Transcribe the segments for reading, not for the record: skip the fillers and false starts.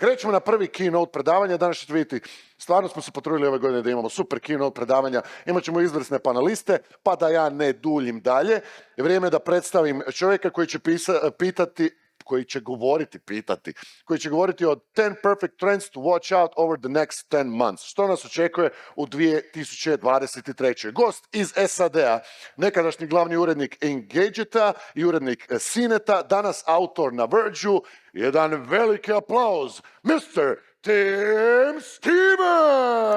Krećemo na prvi Keynote predavanja. Danas ćete vidjeti, stvarno smo se potrudili ove godine da imamo super Keynote predavanja. Imat ćemo izvrsne paneliste, pa da ja ne duljim dalje. Vrijeme je da predstavim čovjeka koji će koji će govoriti o 10 perfect trends to watch out over the next 10 months. Što nas očekuje u 2023. Gost iz SAD-a, nekadašnji glavni urednik Engageta i urednik Cineta, danas autor na Vergeu. Jedan veliki aplauz, Mr. Tim Stevens!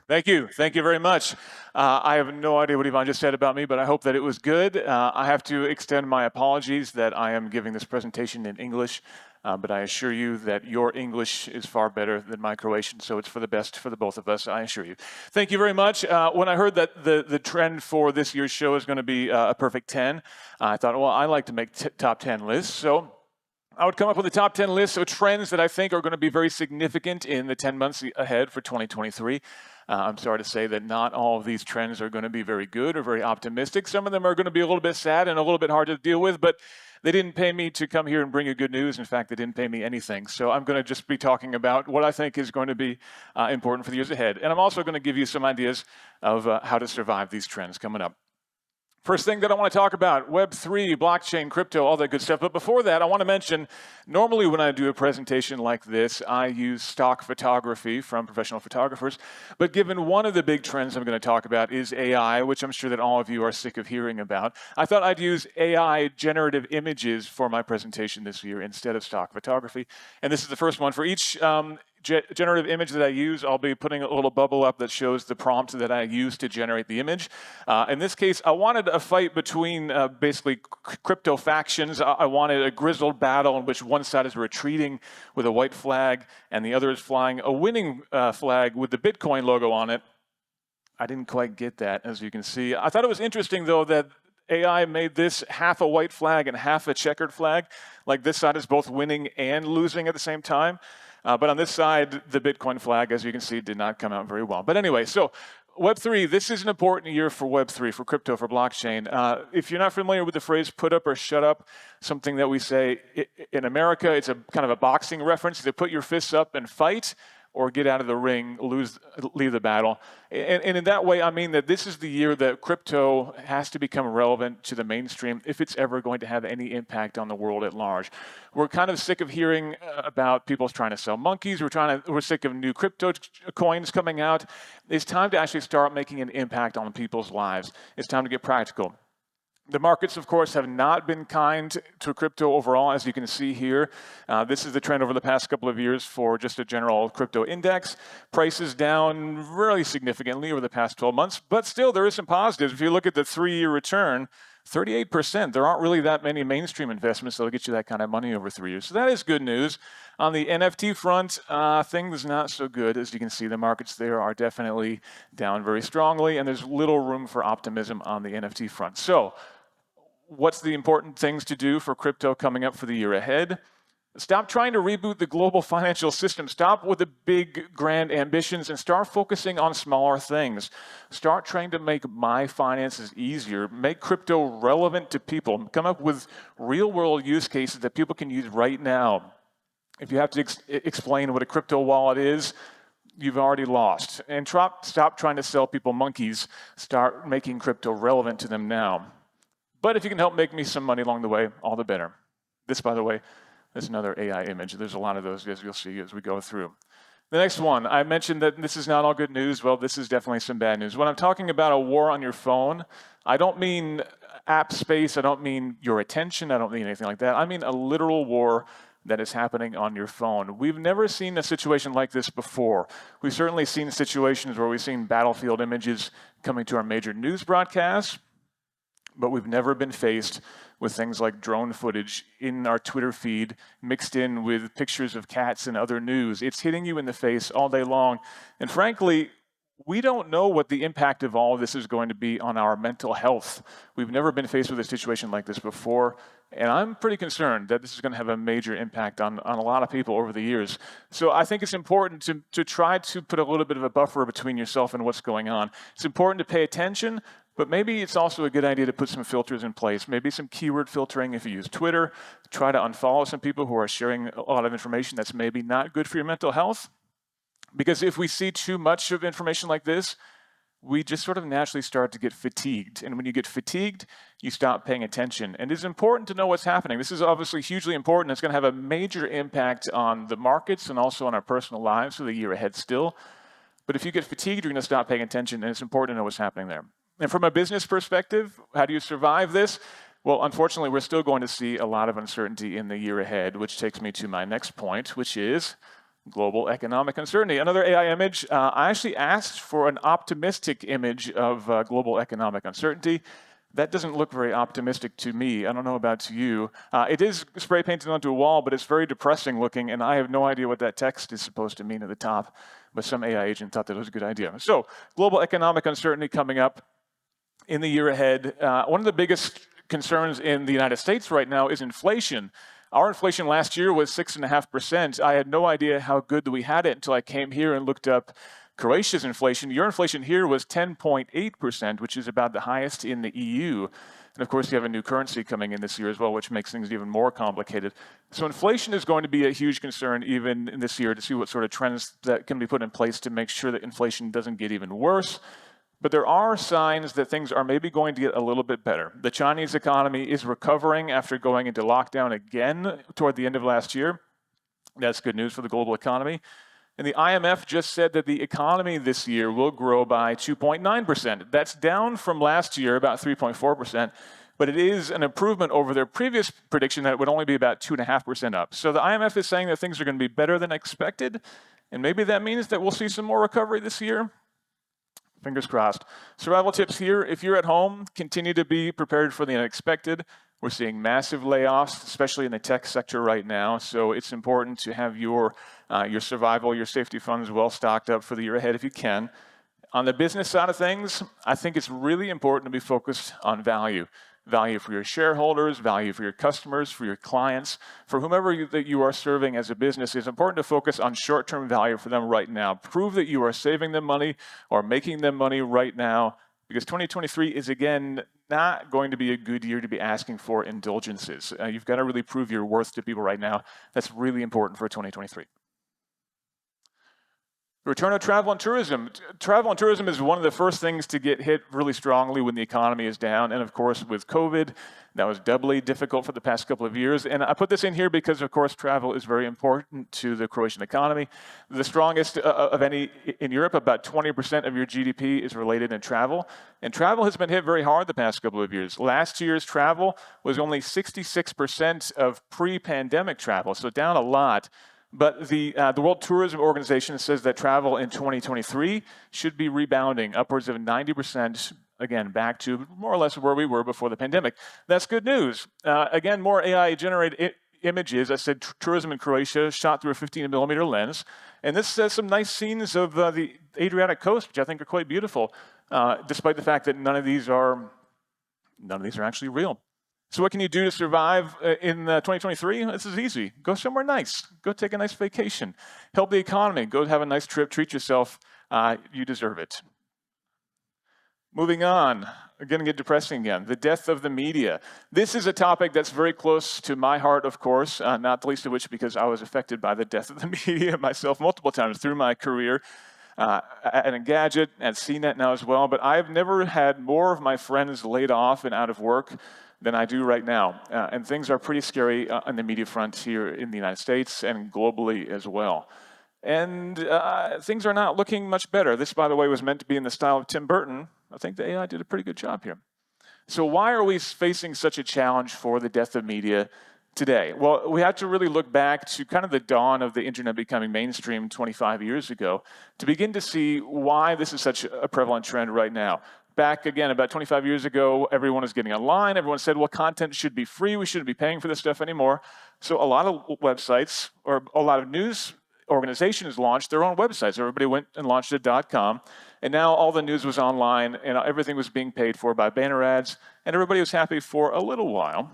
Thank you. Thank you very much. I have no idea what Ivan just said about me, but I hope that it was good. I have to extend my apologies that I am giving this presentation in English, but I assure you that your English is far better than my Croatian, so it's for the best for the both of us, I assure you. Thank you very much. When I heard that the trend for this year's show is going to be a perfect 10, I thought, well, I like to make top 10 lists, so I would come up with a top 10 list of trends that I think are going to be very significant in the 10 months ahead for 2023. I'm sorry to say that not all of these trends are going to be very good or very optimistic. Some of them are going to be a little bit sad and a little bit hard to deal with, but they didn't pay me to come here and bring you good news. In fact, they didn't pay me anything. So I'm going to just be talking about what I think is going to be important for the years ahead. And I'm also going to give you some ideas of how to survive these trends coming up. First thing that I want to talk about, Web3, blockchain, crypto, all that good stuff. But before that, I want to mention, normally when I do a presentation like this, I use stock photography from professional photographers. But given one of the big trends I'm going to talk about is AI, which I'm sure that all of you are sick of hearing about, I thought I'd use AI generative images for my presentation this year instead of stock photography. And this is the first one. For each generative image that I use, I'll be putting a little bubble up that shows the prompt that I used to generate the image. In this case, I wanted a fight between basically crypto factions. I wanted a grizzled battle in which one side is retreating with a white flag and the other is flying a winning flag with the Bitcoin logo on it. I didn't quite get that, as you can see. I thought it was interesting, though, that AI made this half a white flag and half a checkered flag. Like this side is both winning and losing at the same time. But on this side, the Bitcoin flag, as you can see, did not come out very well. But anyway, so Web3, this is an important year for Web3, for crypto, for blockchain. If you're not familiar with the phrase put up or shut up, something that we say in America, it's a kind of a boxing reference to put your fists up and fight, or get out of the ring, leave the battle. And in that way, I mean that this is the year that crypto has to become relevant to the mainstream if it's ever going to have any impact on the world at large. We're kind of sick of hearing about people trying to sell monkeys. We're sick of new crypto coins coming out. It's time to actually start making an impact on people's lives. It's time to get practical. The markets, of course, have not been kind to crypto overall, as you can see here. This is the trend over the past couple of years for just a general crypto index. Prices down really significantly over the past 12 months, but still there is some positives. If you look at the 3-year return, 38%. There aren't really that many mainstream investments that'll get you that kind of money over 3 years. So that is good news. On the NFT front, things not so good. As you can see, the markets there are definitely down very strongly, and there's little room for optimism on the NFT front. So, what's the important things to do for crypto coming up for the year ahead? Stop trying to reboot the global financial system. Stop with the big, grand ambitions and start focusing on smaller things. Start trying to make my finances easier. Make crypto relevant to people. Come up with real-world use cases that people can use right now. If you have to explain what a crypto wallet is, you've already lost. And stop trying to sell people monkeys. Start making crypto relevant to them now. But if you can help make me some money along the way, all the better. This, by the way, is another AI image. There's a lot of those, as you'll see as we go through. The next one, I mentioned that this is not all good news. Well, this is definitely some bad news. When I'm talking about a war on your phone, I don't mean app space. I don't mean your attention. I don't mean anything like that. I mean a literal war that is happening on your phone. We've never seen a situation like this before. We've certainly seen situations where we've seen battlefield images coming to our major news broadcasts, but we've never been faced with things like drone footage in our Twitter feed mixed in with pictures of cats and other news. It's hitting you in the face all day long. And frankly, we don't know what the impact of all of this is going to be on our mental health. We've never been faced with a situation like this before, and I'm pretty concerned that this is going to have a major impact on a lot of people over the years. So I think it's important to try to put a little bit of a buffer between yourself and what's going on. It's important to pay attention, but maybe it's also a good idea to put some filters in place, maybe some keyword filtering if you use Twitter. Try to unfollow some people who are sharing a lot of information that's maybe not good for your mental health. Because if we see too much of information like this, we just sort of naturally start to get fatigued. And when you get fatigued, you stop paying attention. And it's important to know what's happening. This is obviously hugely important. It's going to have a major impact on the markets and also on our personal lives for the year ahead still. But if you get fatigued, you're going to stop paying attention, and it's important to know what's happening there. And from a business perspective, how do you survive this? Well, unfortunately, we're still going to see a lot of uncertainty in the year ahead, which takes me to my next point, which is global economic uncertainty. Another AI image. I actually asked for an optimistic image of global economic uncertainty. That doesn't look very optimistic to me. I don't know about to you. It is spray painted onto a wall, but it's very depressing looking, and I have no idea what that text is supposed to mean at the top, but some AI agent thought that was a good idea. So, global economic uncertainty coming up in the year ahead. One of the biggest concerns in the United States right now is inflation. Our inflation last year was 6.5%. I had no idea how good we had it until I came here and looked up Croatia's inflation. Your inflation here was 10.8%, which is about the highest in the EU. And of course, you have a new currency coming in this year as well, which makes things even more complicated. So inflation is going to be a huge concern even in this year to see what sort of trends that can be put in place to make sure that inflation doesn't get even worse. But there are signs that things are maybe going to get a little bit better. The Chinese economy is recovering after going into lockdown again toward the end of last year. That's good news for the global economy. And the IMF just said that the economy this year will grow by 2.9%. That's down from last year, about 3.4%, but it is an improvement over their previous prediction that it would only be about 2.5% up. So the IMF is saying that things are going to be better than expected, and maybe that means that we'll see some more recovery this year. Fingers crossed. Survival tips here. If you're at home, continue to be prepared for the unexpected. We're seeing massive layoffs, especially in the tech sector right now. So it's important to have your survival, your safety funds well stocked up for the year ahead if you can. On the business side of things, I think it's really important to be focused on value. Value for your shareholders, value for your customers, for your clients, for whomever that you are serving as a business. It's important to focus on short-term value for them right now. Prove that you are saving them money or making them money right now, because 2023 is, again, not going to be a good year to be asking for indulgences. You've got to really prove your worth to people right now. That's really important for 2023. Return of travel and tourism. Travel and tourism is one of the first things to get hit really strongly when the economy is down. And of course, with COVID, that was doubly difficult for the past couple of years. And I put this in here because, of course, travel is very important to the Croatian economy. The strongest of any in Europe, about 20% of your GDP is related in travel. And travel has been hit very hard the past couple of years. Last year's travel was only 66% of pre-pandemic travel, so down a lot. But the World Tourism Organization says that travel in 2023 should be rebounding upwards of 90%, again, back to more or less where we were before the pandemic. That's good news. Again, more AI-generated images. I said tourism in Croatia shot through a 15-millimeter lens. And this says some nice scenes of the Adriatic coast, which I think are quite beautiful, despite the fact that none of these are actually real. So what can you do to survive in 2023? This is easy. Go somewhere nice. Go take a nice vacation. Help the economy. Go have a nice trip. Treat yourself. You deserve it. Moving on. Going to get depressing again. The death of the media. This is a topic that's very close to my heart, of course, not the least of which because I was affected by the death of the media myself multiple times through my career. At Engadget, at CNET now as well. But I've never had more of my friends laid off and out of work than I do right now. And things are pretty scary on the media front here in the United States and globally as well. And things are not looking much better. This, by the way, was meant to be in the style of Tim Burton. I think the AI did a pretty good job here. So why are we facing such a challenge for the death of media today? Well, we have to really look back to kind of the dawn of the internet becoming mainstream 25 years ago to begin to see why this is such a prevalent trend right now. Back again, about 25 years ago, everyone was getting online. Everyone said, well, content should be free. We shouldn't be paying for this stuff anymore. So a lot of websites or a lot of news organizations launched their own websites. Everybody went and launched a .com. And now all the news was online, and everything was being paid for by banner ads, and everybody was happy for a little while.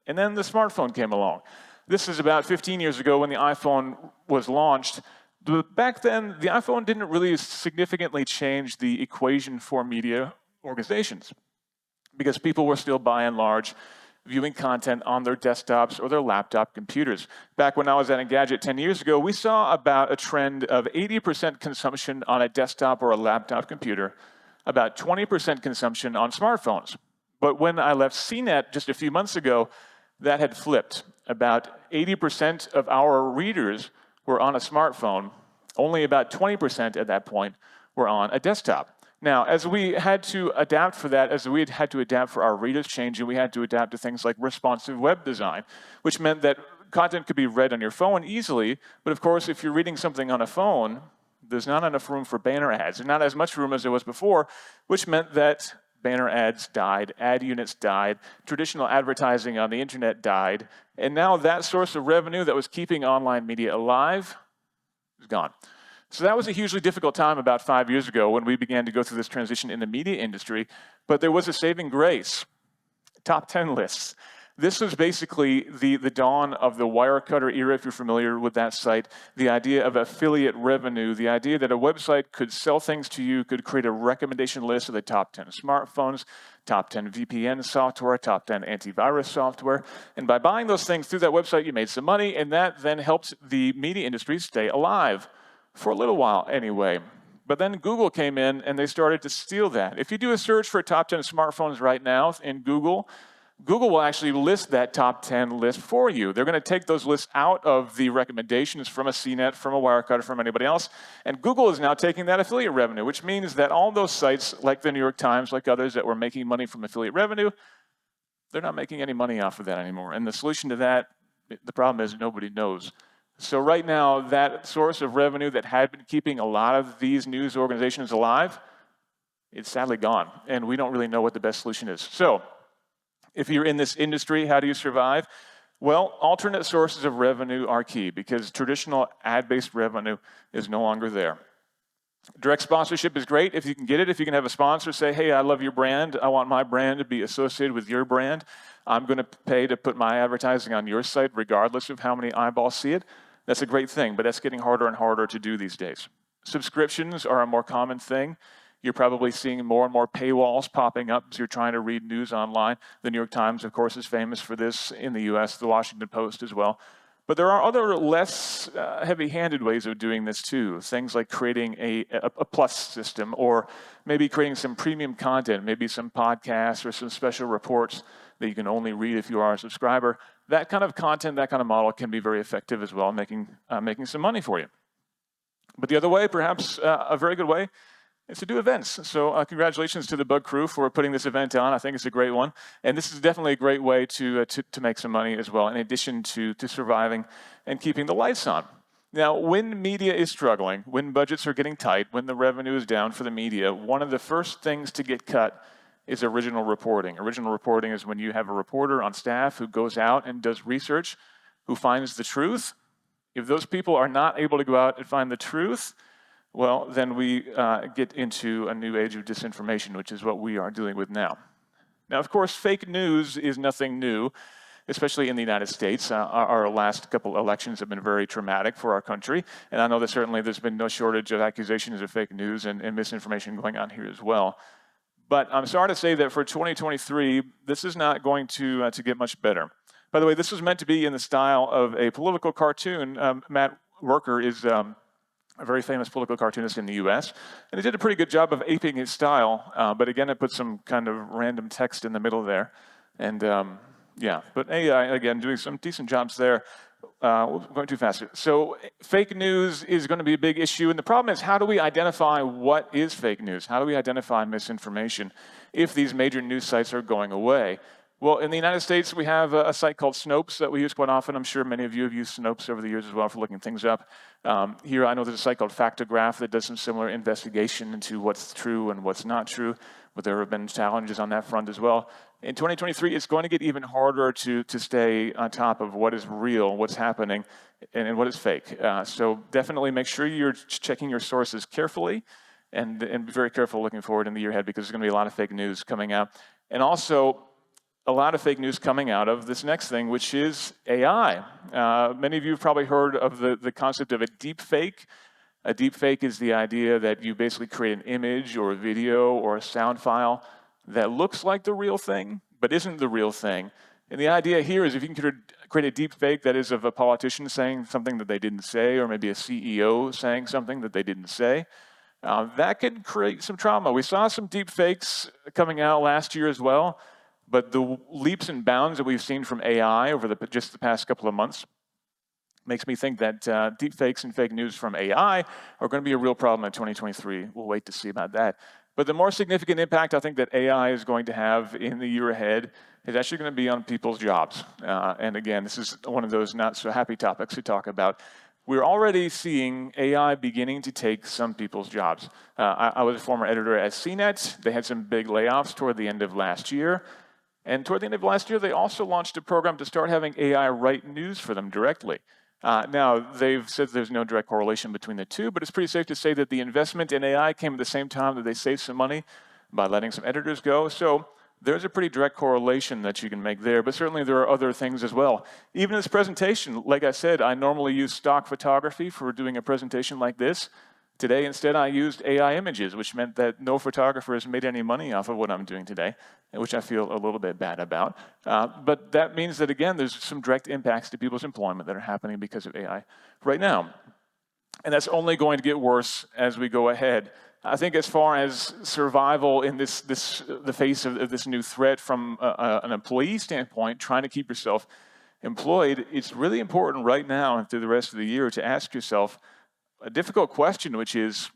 And then the smartphone came along. This is about 15 years ago when the iPhone was launched. Back then, the iPhone didn't really significantly change the equation for media organizations because people were still, by and large, viewing content on their desktops or their laptop computers. Back when I was at Engadget 10 years ago, we saw about a trend of 80% consumption on a desktop or a laptop computer, about 20% consumption on smartphones. But when I left CNET just a few months ago, that had flipped. About 80% of our readers were on a smartphone. Only about 20% at that point were on a desktop. Now, as we had to adapt for that, as we had to adapt for our readers changing, we had to adapt to things like responsive web design, which meant that content could be read on your phone easily. But of course, if you're reading something on a phone, there's not enough room for banner ads, and not as much room as there was before, which meant that banner ads died, ad units died, traditional advertising on the internet died, and now that source of revenue that was keeping online media alive is gone. So that was a hugely difficult time about 5 years ago when we began to go through this transition in the media industry, but there was a saving grace: top 10 lists. This was basically the dawn of the Wirecutter era, if you're familiar with that site, the idea of affiliate revenue, the idea that a website could sell things to you, could create a recommendation list of the top 10 smartphones, top 10 VPN software, top 10 antivirus software. And by buying those things through that website, you made some money, and that then helped the media industry stay alive, for a little while anyway. But then Google came in, and they started to steal that. If you do a search for top 10 smartphones right now in Google, Google will actually list that top 10 list for you. They're going to take those lists out of the recommendations from a CNET, from a Wirecutter, from anybody else, and Google is now taking that affiliate revenue, which means that all those sites, like the New York Times, like others that were making money from affiliate revenue, they're not making any money off of that anymore. And the solution to that, the problem is nobody knows. So right now, that source of revenue that had been keeping a lot of these news organizations alive, it's sadly gone, and we don't really know what the best solution is. So if you're in this industry, how do you survive? Well, alternate sources of revenue are key because traditional ad-based revenue is no longer there. Direct sponsorship is great if you can get it. If you can have a sponsor say, hey, I love your brand. I want my brand to be associated with your brand. I'm going to pay to put my advertising on your site regardless of how many eyeballs see it. That's a great thing, but that's getting harder and harder to do these days. Subscriptions are a more common thing. You're probably seeing more and more paywalls popping up as you're trying to read news online. The New York Times, of course, is famous for this in the US, the Washington Post as well. But there are other less heavy-handed ways of doing this too. Things like creating a plus system, or maybe creating some premium content, maybe some podcasts or some special reports that you can only read if you are a subscriber. That kind of content, that kind of model can be very effective as well, making some money for you. But the other way, perhaps a very good way, is to do events. So congratulations to the Bug crew for putting this event on. I think it's a great one. And this is definitely a great way to make some money as well, in addition to surviving and keeping the lights on. Now, when media is struggling, when budgets are getting tight, when the revenue is down for the media, one of the first things to get cut is original reporting. Original reporting is when you have a reporter on staff who goes out and does research, who finds the truth. If those people are not able to go out and find the truth, well, then we get into a new age of disinformation, which is what we are dealing with now. Now, of course, fake news is nothing new, especially in the United States. Our last couple elections have been very traumatic for our country, and I know that certainly there's been no shortage of accusations of fake news and misinformation going on here as well. But I'm sorry to say that for 2023, this is not going to get much better. By the way, this was meant to be in the style of a political cartoon. Matt Worker is a very famous political cartoonist in the US, and he did a pretty good job of aping his style, but again, I put some kind of random text in the middle there, and yeah, but AI, again, doing some decent jobs there. Going too fast. So fake news is going to be a big issue, and the problem is, how do we identify what is fake news? How do we identify misinformation if these major news sites are going away? Well, in the United States, we have a site called Snopes that we use quite often. I'm sure many of you have used Snopes over the years as well for looking things up. Here, I know there's a site called Factograph that does some similar investigation into what's true and what's not true, but there have been challenges on that front as well. In 2023, it's going to get even harder to stay on top of what is real, what's happening, and what is fake. So definitely make sure you're checking your sources carefully, and be very careful looking forward in the year ahead, because there's going to be a lot of fake news coming out. And also, a lot of fake news coming out of this next thing, which is AI. Many of you have probably heard of the concept of a deep fake. A deep fake is the idea that you basically create an image or a video or a sound file that looks like the real thing, but isn't the real thing. And the idea here is if you can create a deep fake that is of a politician saying something that they didn't say, or maybe a CEO saying something that they didn't say, that can create some trauma. We saw some deep fakes coming out last year as well, but the leaps and bounds that we've seen from AI over just the past couple of months makes me think that deep fakes and fake news from AI are going to be a real problem in 2023. We'll wait to see about that. But the more significant impact I think that AI is going to have in the year ahead is actually going to be on people's jobs. And again, this is one of those not so happy topics to talk about. We're already seeing AI beginning to take some people's jobs. I was a former editor at CNET. They had some big layoffs toward the end of last year. And toward the end of last year, they also launched a program to start having AI write news for them directly. Now, they've said there's no direct correlation between the two, but it's pretty safe to say that the investment in AI came at the same time that they saved some money by letting some editors go. So there's a pretty direct correlation that you can make there, but certainly there are other things as well. Even this presentation, like I said, I normally use stock photography for doing a presentation like this. Today, instead, I used AI images, which meant that no photographers made any money off of what I'm doing today, which I feel a little bit bad about. But that means that, again, there's some direct impacts to people's employment that are happening because of AI right now. And that's only going to get worse as we go ahead. I think as far as survival in the face of this new threat from an employee standpoint, trying to keep yourself employed, it's really important right now and through the rest of the year to ask yourself a difficult question, which is,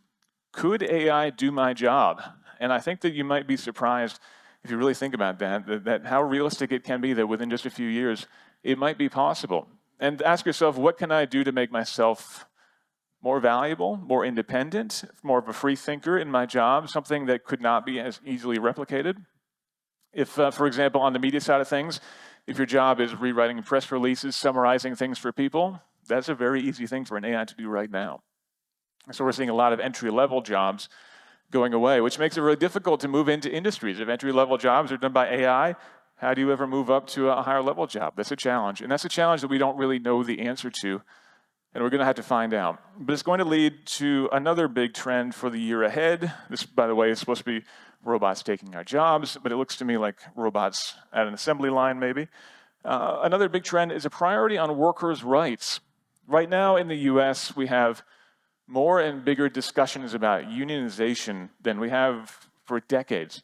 could AI do my job? And I think that you might be surprised if you really think about that how realistic it can be that within just a few years, it might be possible. And ask yourself, what can I do to make myself more valuable, more independent, more of a free thinker in my job, something that could not be as easily replicated? If, for example, on the media side of things, if your job is rewriting press releases, summarizing things for people, that's a very easy thing for an AI to do right now. So we're seeing a lot of entry-level jobs going away, which makes it really difficult to move into industries. If entry-level jobs are done by AI, how do you ever move up to a higher-level job? That's a challenge. And that's a challenge that we don't really know the answer to, and we're going to have to find out. But it's going to lead to another big trend for the year ahead. This, by the way, is supposed to be robots taking our jobs, but it looks to me like robots at an assembly line, maybe. Another big trend is a priority on workers' rights. Right now in the US, we have more and bigger discussions about unionization than we have for decades.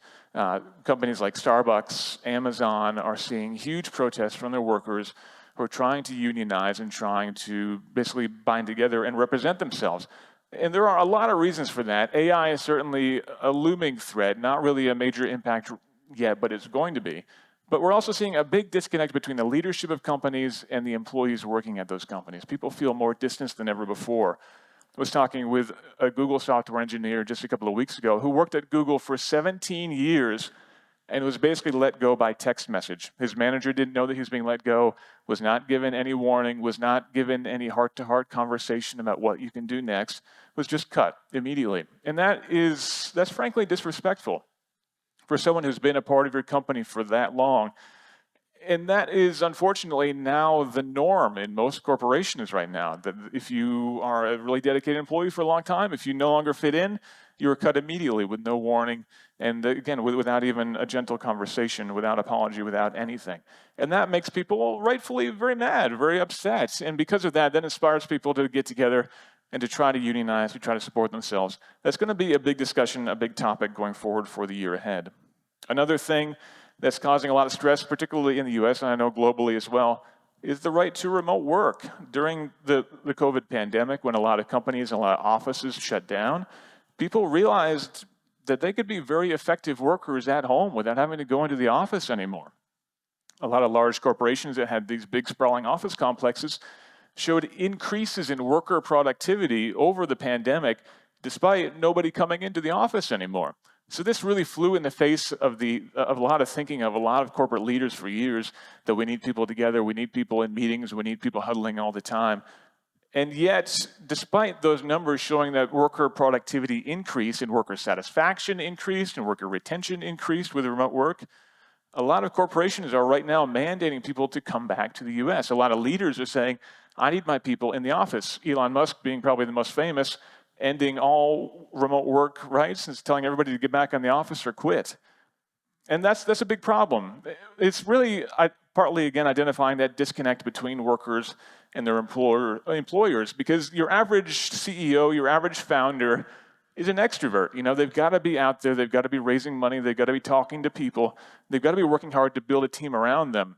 Companies like Starbucks, Amazon are seeing huge protests from their workers who are trying to unionize and trying to basically bind together and represent themselves. And there are a lot of reasons for that. AI is certainly a looming threat, not really a major impact yet, but it's going to be. But we're also seeing a big disconnect between the leadership of companies and the employees working at those companies. People feel more distanced than ever before. I was talking with a Google software engineer just a couple of weeks ago who worked at Google for 17 years and was basically let go by text message. His manager didn't know that he was being let go, was not given any warning, was not given any heart-to-heart conversation about what you can do next, was just cut immediately. And that's frankly disrespectful for someone who's been a part of your company for that long. And that is unfortunately now the norm in most corporations right now, that if you are a really dedicated employee for a long time, if you no longer fit in, you are cut immediately with no warning, and again, without even a gentle conversation, without apology, without anything. And that makes people rightfully very mad, very upset. And because of that, that inspires people to get together and to try to unionize, to try to support themselves. That's going to be a big discussion, a big topic going forward for the year ahead. Another thing that's causing a lot of stress, particularly in the US, and I know globally as well, is the right to remote work. During the COVID pandemic, when a lot of companies and a lot of offices shut down, people realized that they could be very effective workers at home without having to go into the office anymore. A lot of large corporations that had these big sprawling office complexes showed increases in worker productivity over the pandemic, despite nobody coming into the office anymore. So this really flew in the face of a lot of thinking of a lot of corporate leaders for years, that we need people together, we need people in meetings, we need people huddling all the time. And yet, despite those numbers showing that worker productivity increased and worker satisfaction increased and worker retention increased with remote work, a lot of corporations are right now mandating people to come back to the US. A lot of leaders are saying, I need my people in the office. Elon Musk being probably the most famous, ending all remote work rights and telling everybody to get back in the office or quit. And that's a big problem. It's really partly, again, identifying that disconnect between workers and their employers, because your average CEO, your average founder is an extrovert. You know, they've got to be out there, they've got to be raising money, they've got to be talking to people, they've got to be working hard to build a team around them.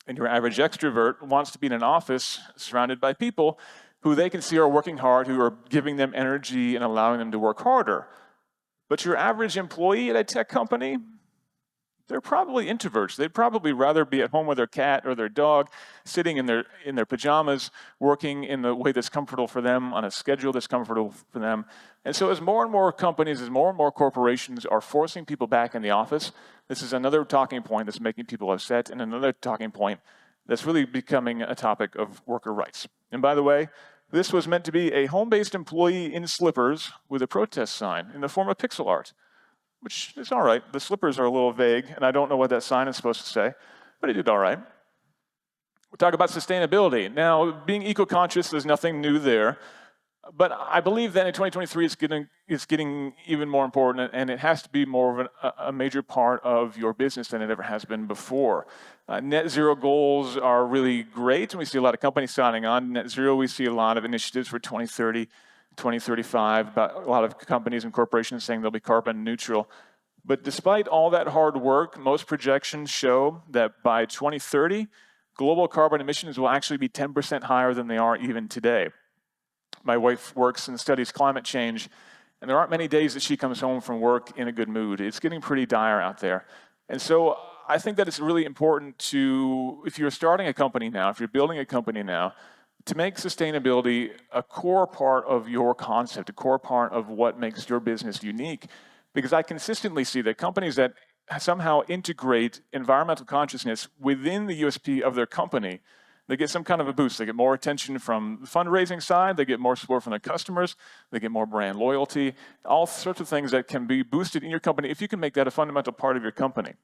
And your average extrovert wants to be in an office surrounded by people who they can see are working hard, who are giving them energy and allowing them to work harder. But your average employee at a tech company, they're probably introverts. They'd probably rather be at home with their cat or their dog, sitting in their pajamas, working in the way that's comfortable for them, on a schedule that's comfortable for them. And so as more and more companies, as more and more corporations are forcing people back in the office, this is another talking point that's making people upset, and another talking point that's really becoming a topic of worker rights. And by the way, this was meant to be a home-based employee in slippers with a protest sign in the form of pixel art, which is all right. The slippers are a little vague, and I don't know what that sign is supposed to say, but it did all right. We'll talk about sustainability. Now, being eco-conscious, there's nothing new there, but I believe that in 2023 it's getting even more important, and it has to be more of a major part of your business than it ever has been before. Net zero goals are really great, and we see a lot of companies signing on. Net zero, we see a lot of initiatives for 2030, 2035, a lot of companies and corporations saying they'll be carbon neutral. But despite all that hard work, most projections show that by 2030, global carbon emissions will actually be 10% higher than they are even today. My wife works and studies climate change, and there aren't many days that she comes home from work in a good mood. It's getting pretty dire out there. And so I think that it's really important to, if you're starting a company now, if you're building a company now, to make sustainability a core part of your concept, a core part of what makes your business unique. Because I consistently see that companies that somehow integrate environmental consciousness within the USP of their company, they get some kind of a boost. They get more attention from the fundraising side, they get more support from their customers, they get more brand loyalty, all sorts of things that can be boosted in your company if you can make that a fundamental part of your company.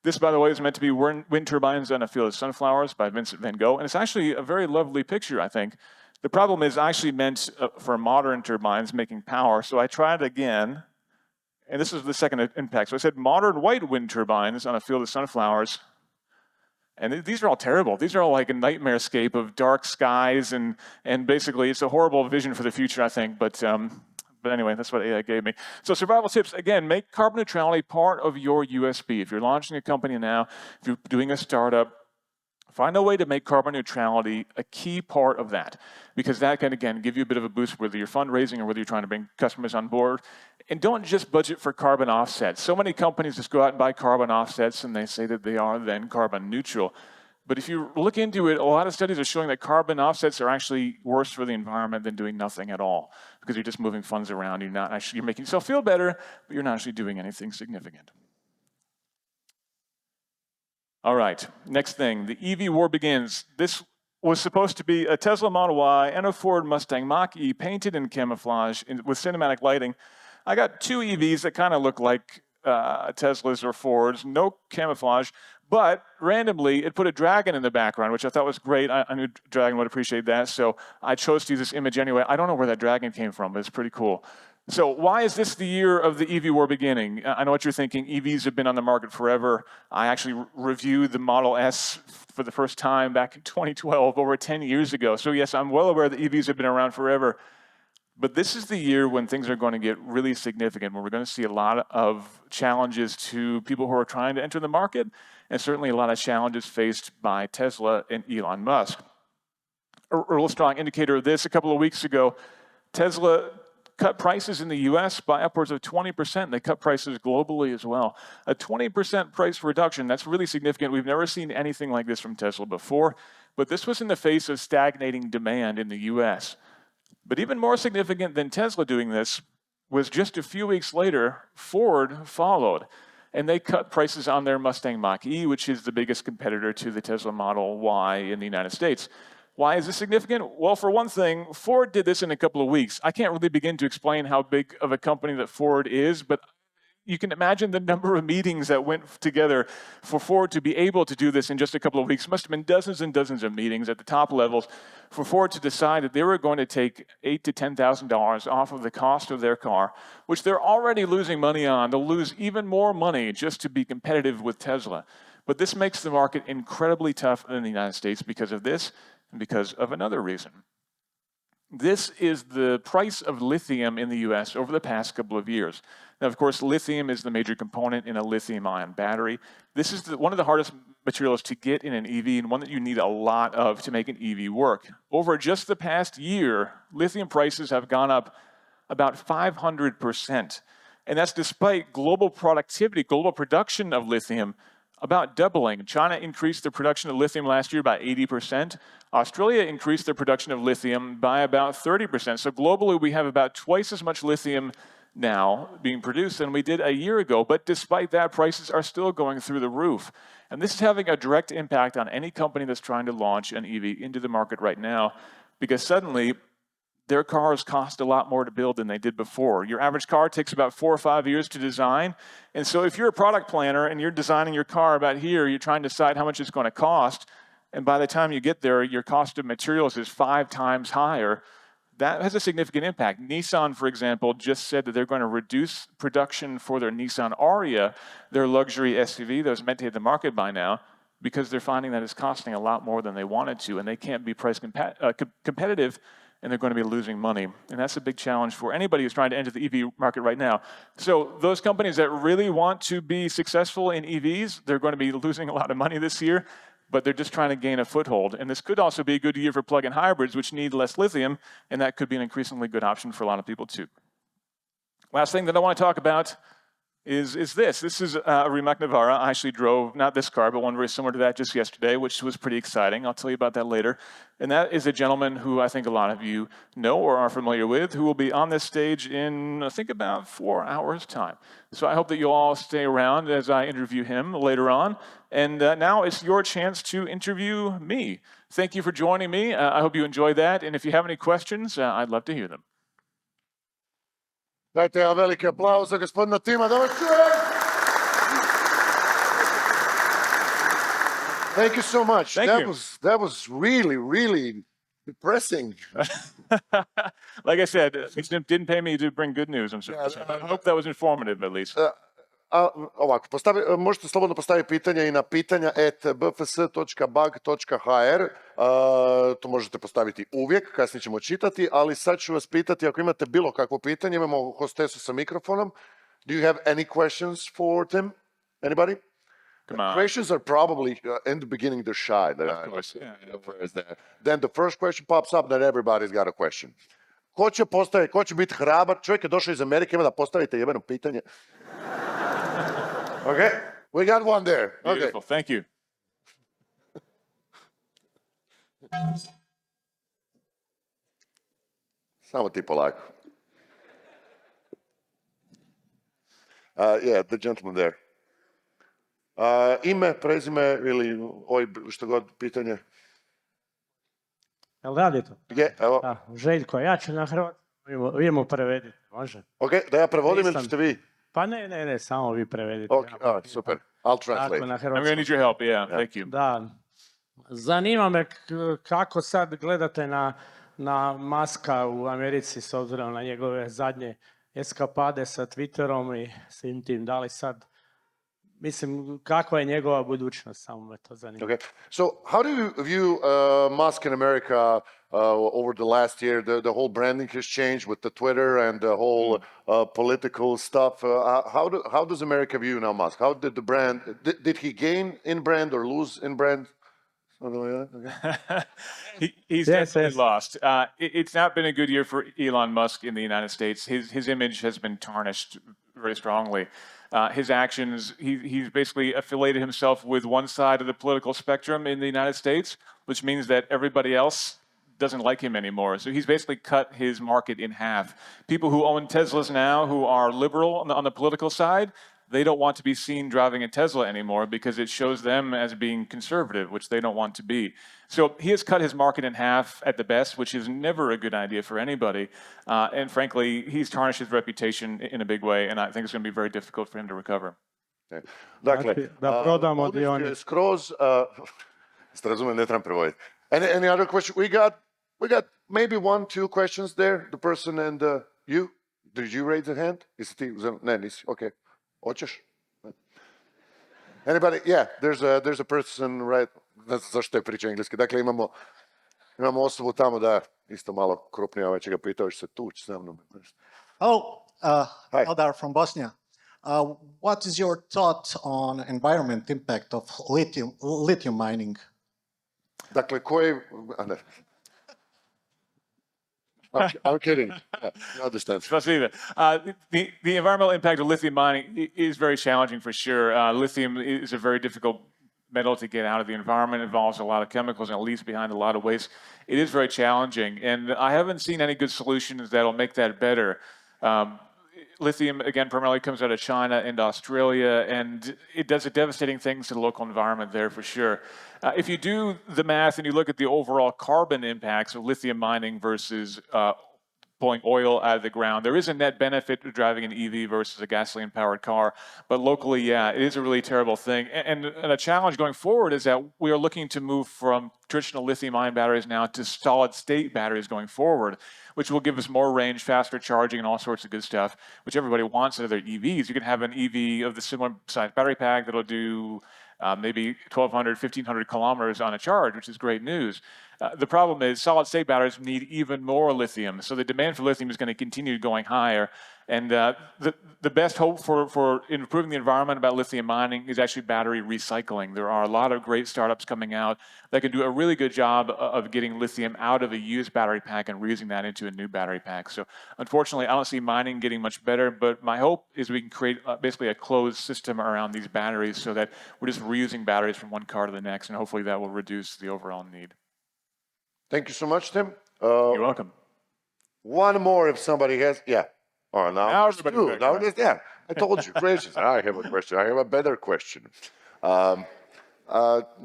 This, by the way, is meant to be wind turbines on a field of sunflowers by Vincent van Gogh, and it's actually a very lovely picture, I think. The problem is actually meant for modern turbines making power, so I tried again, and this is the second impact. So I said modern white wind turbines on a field of sunflowers, and these are all terrible. These are all like a nightmarescape of dark skies, and basically it's a horrible vision for the future, I think, but anyway, that's what AI gave me. So survival tips, again, make carbon neutrality part of your USP. If you're launching a company now, if you're doing a startup, find a way to make carbon neutrality a key part of that, because that can, again, give you a bit of a boost whether you're fundraising or whether you're trying to bring customers on board. And don't just budget for carbon offsets. So many companies just go out and buy carbon offsets and they say that they are then carbon neutral. But if you look into it, a lot of studies are showing that carbon offsets are actually worse for the environment than doing nothing at all, because you're just moving funds around. You're making yourself feel better, but you're not actually doing anything significant. All right, next thing, the EV war begins. This was supposed to be a Tesla Model Y and a Ford Mustang Mach-E painted in camouflage with cinematic lighting. I got two EVs that kind of look like Teslas or Fords, no camouflage, but randomly it put a dragon in the background, which I thought was great. I knew Dragon would appreciate that, so I chose to use this image anyway. I don't know where that dragon came from, but it's pretty cool. So why is this the year of the EV war beginning? I know what you're thinking. EVs have been on the market forever. I actually reviewed the Model S for the first time back in 2012, over 10 years ago. So yes, I'm well aware that EVs have been around forever. But this is the year when things are going to get really significant, when we're going to see a lot of challenges to people who are trying to enter the market, and certainly a lot of challenges faced by Tesla and Elon Musk. A real strong indicator of this, a couple of weeks ago, Tesla cut prices in the US by upwards of 20%. They cut prices globally as well. A 20% price reduction, that's really significant. We've never seen anything like this from Tesla before, but this was in the face of stagnating demand in the US. But even more significant than Tesla doing this was just a few weeks later, Ford followed. And they cut prices on their Mustang Mach-E, which is the biggest competitor to the Tesla Model Y in the United States. Why is this significant? Well, for one thing, Ford did this in a couple of weeks. I can't really begin to explain how big of a company that Ford is, but you can imagine the number of meetings that went together for Ford to be able to do this in just a couple of weeks. It must have been dozens and dozens of meetings at the top levels for Ford to decide that they were going to take $8,000 to $10,000 off of the cost of their car, which they're already losing money on. They'll lose even more money just to be competitive with Tesla. But this makes the market incredibly tough in the United States because of this and because of another reason. This is the price of lithium in the US over the past couple of years. Now, of course, lithium is the major component in a lithium-ion battery. This is one of the hardest materials to get in an EV and one that you need a lot of to make an EV work. Over just the past year, lithium prices have gone up about 500%. And that's despite global productivity, global production of lithium about doubling. China increased their production of lithium last year by 80%. Australia increased their production of lithium by about 30%. So globally, we have about twice as much lithium now being produced than we did a year ago. But despite that, prices are still going through the roof. And this is having a direct impact on any company that's trying to launch an EV into the market right now, because suddenly their cars cost a lot more to build than they did before. Your average car takes about 4 or 5 years to design. And so if you're a product planner and you're designing your car about here, you're trying to decide how much it's going to cost. And by the time you get there, your cost of materials is 5 times higher. That has a significant impact. Nissan, for example, just said that they're going to reduce production for their Nissan Ariya, their luxury SUV that was meant to hit the market by now, because they're finding that it's costing a lot more than they wanted to, and they can't be price competitive, and they're going to be losing money. And that's a big challenge for anybody who's trying to enter the EV market right now. So those companies that really want to be successful in EVs, they're going to be losing a lot of money this year, but they're just trying to gain a foothold. And this could also be a good year for plug-in hybrids, which need less lithium, and that could be an increasingly good option for a lot of people too. Last thing that I want to talk about is this. This is a Rimac Navara. I actually drove, not this car, but one very similar to that just yesterday, which was pretty exciting. I'll tell you about that later. And that is a gentleman who I think a lot of you know or are familiar with, who will be on this stage in, I think, about 4 hours' time. So I hope that you'll all stay around as I interview him later on. And now it's your chance to interview me. Thank you for joining me. I hope you enjoyed that. And if you have any questions, I'd love to hear them. Dajte jedan veliki aplauz za gospodina Tima, da vas čujem! Thank you so much. That was really, really depressing. Like I said, it didn't pay me to bring good news. I hope that was informative at least. Ovako, možete slobodno postaviti pitanja i na pitanja@bfs.bug.hr. To možete postaviti uvijek, kasnije ćemo čitati, ali sad ću vas pitati, ako imate bilo kakvo pitanje, imamo hostesu sa mikrofonom. Do you have any questions for Tim? Anybody? Come on. Questions are probably, in the beginning, they're shy. Of course, yeah. Then the first question pops up, then everybody's got a question. Ko će biti hrabar? Čovjek je došao iz Amerike, ima da postavite jebeno pitanje. Okay, we got one there. Beautiful, thank you. Samo ti polako. Yeah, the gentleman there. Ime, prezime ili OIB, što god pitanje. Jel radi to? Je, evo. Da, Željko, ja ću na hrvatskom, idemo prevediti, može? Ok, da ja prevodim ili ćete vi? Pa ne, samo vi prevedite. Ok, super, I'll translate. I'm going to need your help, yeah, thank you. Da, zanima me kako sad gledate na Muska u Americi s obzirom na njegove zadnje eskapade sa Twitterom i svim tim, da li sad, mislim, kakva je njegova budućnost, samo me to zanima. Okay, so how do you view Musk in America over the last year? The whole branding has changed with the Twitter and the whole political stuff. How does America view now Musk? How did the brand, did he gain in brand or lose in brand? He's definitely lost. It's not been a good year for Elon Musk in the United States. His image has been tarnished very strongly. His actions, he's basically affiliated himself with one side of the political spectrum in the United States, which means that everybody else doesn't like him anymore. So he's basically cut his market in half. People who own Teslas now, who are liberal on the political side, they don't want to be seen driving a Tesla anymore because it shows them as being conservative, which they don't want to be. So he has cut his market in half at the best, which is never a good idea for anybody. And frankly, he's tarnished his reputation in a big way, and I think it's going to be very difficult for him to recover. Dakle, da prodamo ovdje dionice. skroz, ste razumeli, ne trebam prevoditi. Any other question? We got maybe 1-2 questions there. The person and you. Did you raise a hand? Jesi ti uzeo? Ne, nisi. Okay. Hoćeš? Anybody? Yeah, there's a person right. Ne znam zašto je priča engleski. Dakle, imamo osobu tamo da isto malo krupnija, ovaj će ga pitao, će se tući sa mnom. Hello, Hi. Eldar from Bosnia. What is your thought on environment impact of lithium mining? Dakle, koji... Ne. I'm kidding. Yeah, I understand. The environmental impact of lithium mining is very challenging for sure. Lithium is a very difficult metal to get out of the environment. It involves a lot of chemicals and it leaves behind a lot of waste. It is very challenging, and I haven't seen any good solutions that'll make that better. Lithium, again, primarily comes out of China and Australia, and it does devastating things to the local environment there for sure. If you do the math and you look at the overall carbon impacts of lithium mining versus pulling oil out of the ground, there is a net benefit to driving an EV versus a gasoline-powered car. But locally, yeah, it is a really terrible thing. And a challenge going forward is that we are looking to move from traditional lithium-ion batteries now to solid-state batteries going forward, which will give us more range, faster charging, and all sorts of good stuff, which everybody wants out of their EVs. You can have an EV of the similar size battery pack that'll do maybe 1,200, 1,500 kilometers on a charge, which is great news. The problem is solid-state batteries need even more lithium, so the demand for lithium is going to continue going higher. And the best hope for improving the environment about lithium mining is actually battery recycling. There are a lot of great startups coming out that can do a really good job of getting lithium out of a used battery pack and reusing that into a new battery pack. So unfortunately, I don't see mining getting much better, but my hope is we can create basically a closed system around these batteries so that we're just reusing batteries from one car to the next, and hopefully that will reduce the overall need. Thank you so much, Tim. You're welcome. One more if somebody has, yeah. Oh, now there's everybody two. back, Now right. there's, yeah, I told you. Gracious. I have a question. I have a better question.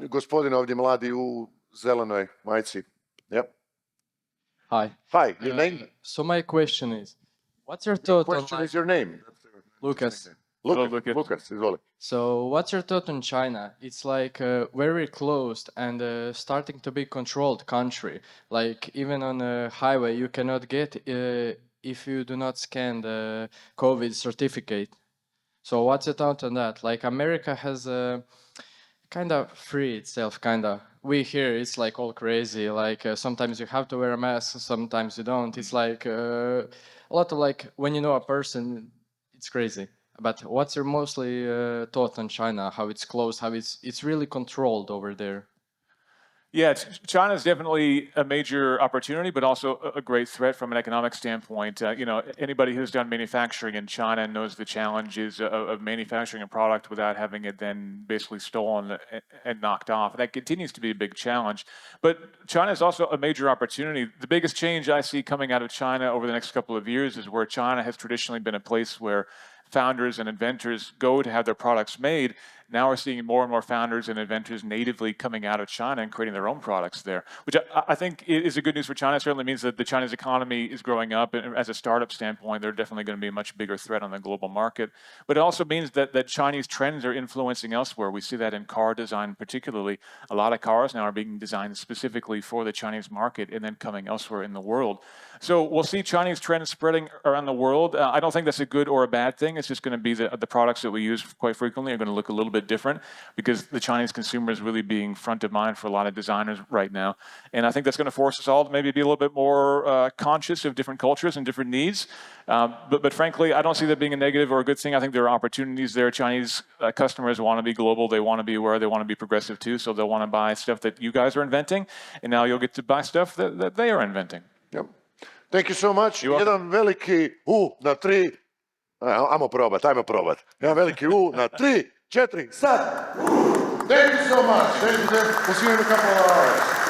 Gospodin ovdje mladi u zelenoj majici. Yep. Hi. Hi, your name? So my question is, what's your thought on Question is your name. Lucas? Hello, Lucas. Lucas. Lucas, izvoli. So what's your thought on China? It's like very closed and starting to be controlled country. Like even on a highway, you cannot get if you do not scan the COVID certificate. So what's your thought on that? Like America has kind of free itself, kind of. We here, it's like all crazy. Like sometimes you have to wear a mask, sometimes you don't. It's like a lot of like when you know a person, it's crazy. But what's your mostly thought on China? How it's closed? How it's really controlled over there? Yeah, China is definitely a major opportunity, but also a great threat from an economic standpoint. Anybody who's done manufacturing in China knows the challenges of manufacturing a product without having it then basically stolen and knocked off. That continues to be a big challenge. But China is also a major opportunity. The biggest change I see coming out of China over the next couple of years is where China has traditionally been a place where founders and inventors go to have their products made. Now we're seeing more and more founders and inventors natively coming out of China and creating their own products there, which I think is a good news for China. It certainly means that the Chinese economy is growing up, and as a startup standpoint, they're definitely going to be a much bigger threat on the global market. But it also means that Chinese trends are influencing elsewhere. We see that in car design particularly. A lot of cars now are being designed specifically for the Chinese market and then coming elsewhere in the world. So we'll see Chinese trends spreading around the world. I don't think that's a good or a bad thing. It's just going to be the products that we use quite frequently are going to look a little bit different because the Chinese consumer is really being front of mind for a lot of designers right now. And I think that's going to force us all to maybe be a little bit more conscious of different cultures and different needs. But frankly, I don't see that being a negative or a good thing. I think there are opportunities there. Chinese customers want to be global. They want to be aware. They want to be progressive too. So they'll want to buy stuff that you guys are inventing. And now you'll get to buy stuff that they are inventing. Yep. Thank you so much. You're welcome. Jedan veliki U na 3. Ajmo probat. Jedan veliki U na 3, 4, sad. Thank you so much. We'll see you in a couple of hours.